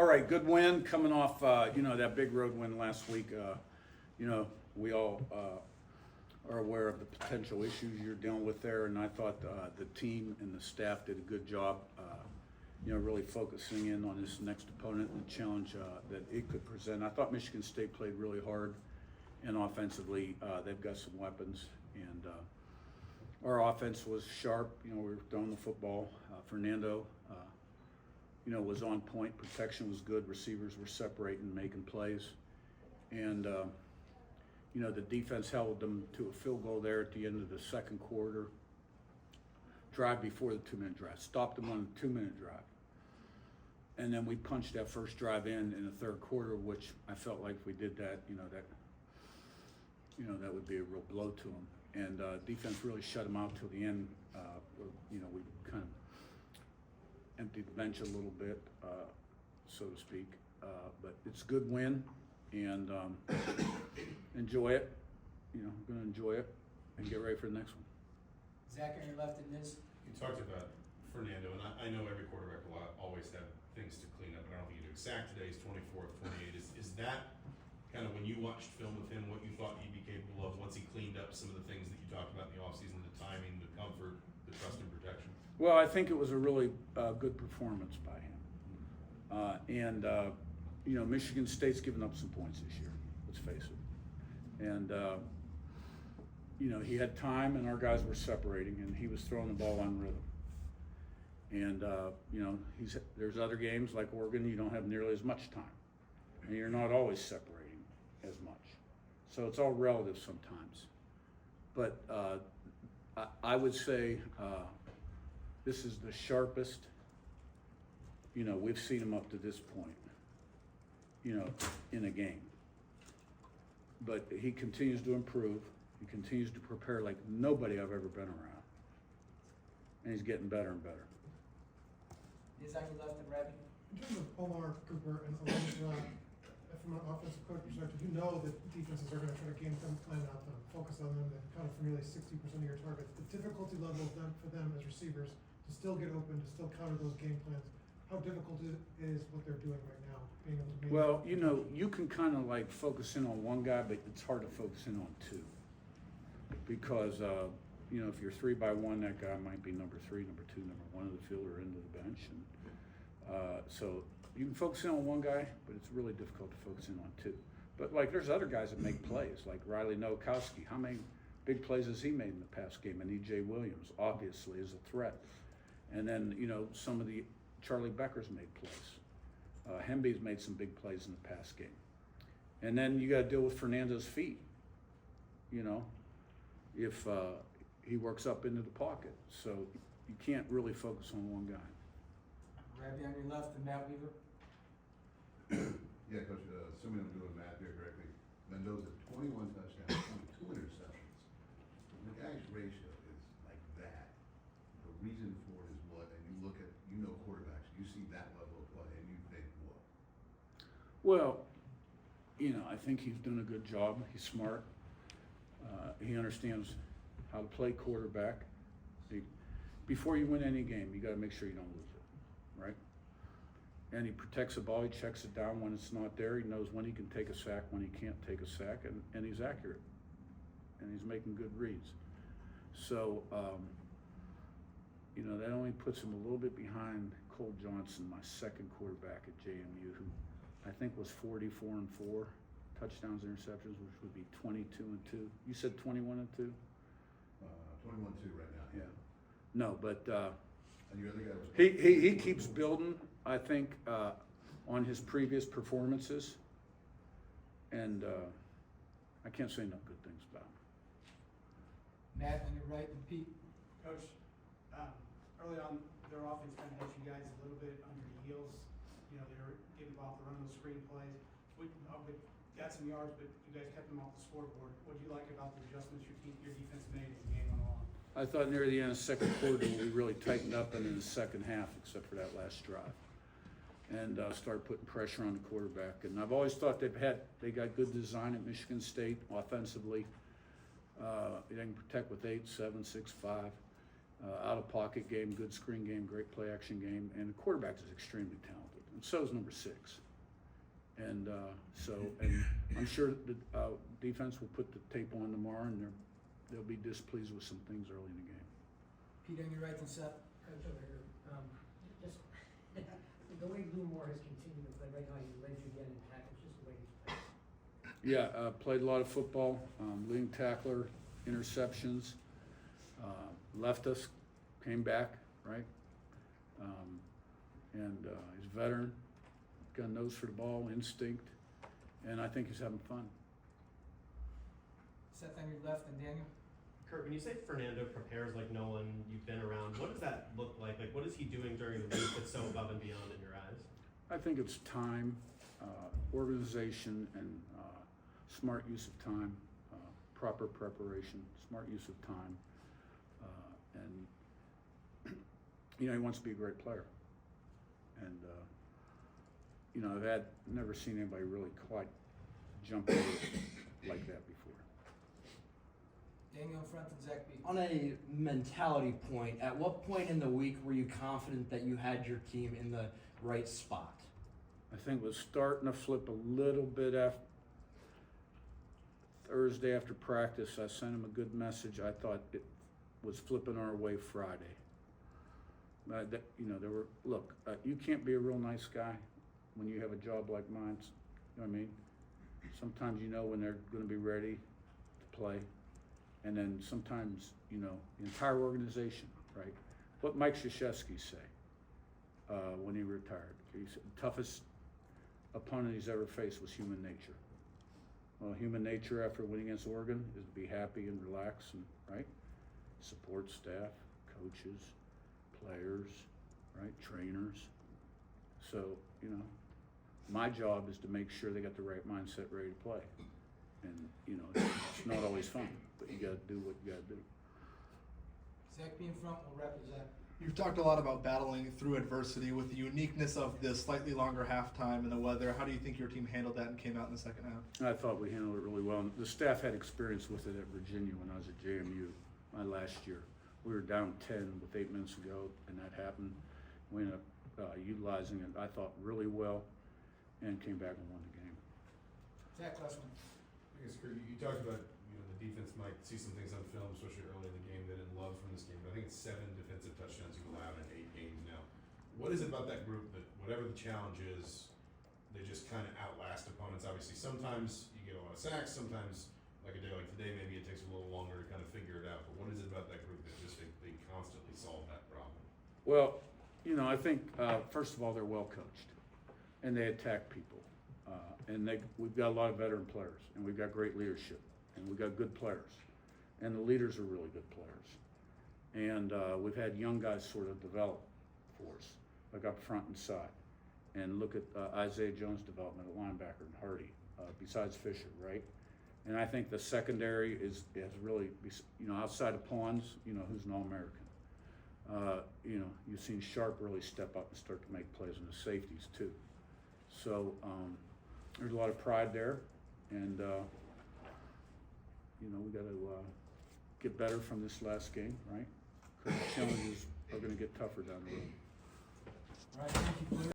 All right, good win coming off, that big road win last week. We all are aware of the potential issues you're dealing with there, and I thought the team and the staff did a good job, really focusing in on this next opponent and the challenge that it could present. I thought Michigan State played really hard, and offensively, they've got some weapons, and our offense was sharp. We were throwing the football. Fernando, was on point. Protection was good. Receivers were separating, making plays. And, the defense held them to a field goal there at the end of the second quarter. Drive before the 2-minute drive. Stopped them on the 2-minute drive. And then we punched that first drive in the third quarter, which I felt like if we did that, that would be a real blow to them. And defense really shut them out till the end. We kind of emptied the bench a little bit, so to speak. But it's a good win, and enjoy it. I'm going to enjoy it and get ready for the next one. Zach, on your left in this. You talked about Fernando, and I know every quarterback will always have things to clean up, but I don't think you do. Zach today is 24th, 28. Is that kind of when you watched film with him, what you thought he'd be capable of once he cleaned up some of the things that you talked about in the offseason, the timing, the comfort, the trust and protection? Well, I think it was a really good performance by him. Michigan State's given up some points this year, let's face it. And, he had time and our guys were separating and he was throwing the ball on rhythm. And, there's other games like Oregon, you don't have nearly as much time. And you're not always separating as much. So it's all relative sometimes. But I would say this is the sharpest, we've seen him up to this point, in a game. But he continues to improve. He continues to prepare like nobody I've ever been around. And he's getting better and better. Is on your left and Rabbi. In terms of Omar Cooper and Elijah, from an offensive coach perspective, you know that defenses are going to try to game plan out them, focus on them, and kind of for nearly 60% of your targets. The difficulty level for them as receivers to still get open, to still counter those game plans. How difficult is what they're doing right now? Being able to well, you can kind of like focus in on one guy, but it's hard to focus in on two. Because, if you're 3-by-1, that guy might be number 3, number 2, number 1 of the field or into the bench. And so you can focus in on one guy, but it's really difficult to focus in on two. But there's other guys that make plays, like Riley Nowakowski. How many big plays has he made in the past game? And E.J. Williams, obviously, is a threat. And then, some of the Charlie Becker's made plays. Hemby's made some big plays in the past game. And then you got to deal with Fernando's feet, if he works up into the pocket. So you can't really focus on one guy. Rabbi on your left and Matt Weaver. Yeah, Coach, assuming I'm doing math here correctly, Mendoza, 21 touchdowns, 22 interceptions. The guy's ratio is like that. The reason for it is what? And you look at, quarterbacks, you see that level of play, and you think what? Well, I think he's doing a good job. He's smart. He understands how to play quarterback. Before you win any game, you got to make sure you don't lose it, right? And he protects the ball. He checks it down when it's not there. He knows when he can take a sack, when he can't take a sack, and he's accurate. And he's making good reads. So, that only puts him a little bit behind Cole Johnson, my second quarterback at JMU, who I think was 44-4 touchdowns, interceptions, which would be 22-2. You said 21-2? 21-2 right now. Yeah. No, but and your other guy was he keeps building, I think, on his previous performances, and I can't say enough good things about him. Matt on your right and Pete. Coach, early on, their offense kind of had you guys a little bit under the heels. They were getting off the run those screen plays. Got some yards, but you guys kept them off the scoreboard. What do you like about the adjustments your defense made as the game went along? I thought near the end of the second quarter we really tightened up, and in the second half, except for that last drive, and started putting pressure on the quarterback. And I've always thought they got good design at Michigan State offensively. They can protect with 8, 7, 6, 5. Out of pocket game, good screen game, great play action game, and the quarterback is extremely talented. and so is number 6. And and I'm sure the defense will put the tape on tomorrow, and they'll be displeased with some things early in the game. Pete on your right and Seth. Coach over here, just, the way Lou Moore has continued to play right now, he leads you again in tackles, just the way he's played. Yeah, played a lot of football, leading tackler, interceptions, left us, came back, right? And he's a veteran, got a nose for the ball, instinct, and I think he's having fun. Seth on your left and Daniel. Curt, when you say Fernando prepares like no one you've been around, what does that look like? Like, what is he doing during the week that's so above and beyond in your eyes? I think it's time, organization, and smart use of time, proper preparation, smart use of time, and he wants to be a great player. And I've never seen anybody really quite jump over like that before. Daniel in front and Zach B. On a mentality point, at what point in the week were you confident that you had your team in the right spot? I think it was starting to flip a little bit after Thursday after practice. I sent him a good message. I thought it was flipping our way Friday. You can't be a real nice guy when you have a job like mine. You know what I mean? Sometimes you know when they're going to be ready to play. And then sometimes, the entire organization, right? What Mike Krzyzewski say when he retired? He said the toughest opponent he's ever faced was human nature. Well, human nature after winning against Oregon is to be happy and relax and, right? Support staff, coaches, players, right? Trainers. So, my job is to make sure they got the right mindset ready to play. And, it's not always fun, but you gotta do what you gotta do. Zach B in front, we'll wrap it, Zach. You've talked a lot about battling through adversity with the uniqueness of the slightly longer halftime and the weather. How do you think your team handled that and came out in the second half? I thought we handled it really well. And the staff had experience with it at Virginia when I was at JMU my last year. We were down 10 with 8 minutes to go, and that happened. We ended up utilizing it, I thought, really well, and came back and won the game. Zach, last one. I guess, Curt, you talked about, the defense might see some things on film, especially early in the game, they didn't love from this game, but I think it's 7 defensive touchdowns you've allowed in 8 games now. What is it about that group that, whatever the challenge is, they just kind of outlast opponents? Obviously, sometimes you get a lot of sacks, sometimes, like a day like today, maybe it takes a little longer to kind of figure it out, but what is it about that group that just they constantly solve that problem? Well, I think, first of all, they're well coached, and they attack people. And we've got a lot of veteran players, and we've got great leadership, and we've got good players, and the leaders are really good players. And we've had young guys sort of develop for us, like up front and side. And look at Isaiah Jones' development at linebacker and Hardy, besides Fisher, right? And I think the secondary has really, outside of Pawns, who's an All-American. You've seen Sharp really step up and start to make plays in the safeties too. So there's a lot of pride there, and we got to get better from this last game, right? Because the challenges are going to get tougher down the road. All right, thank you.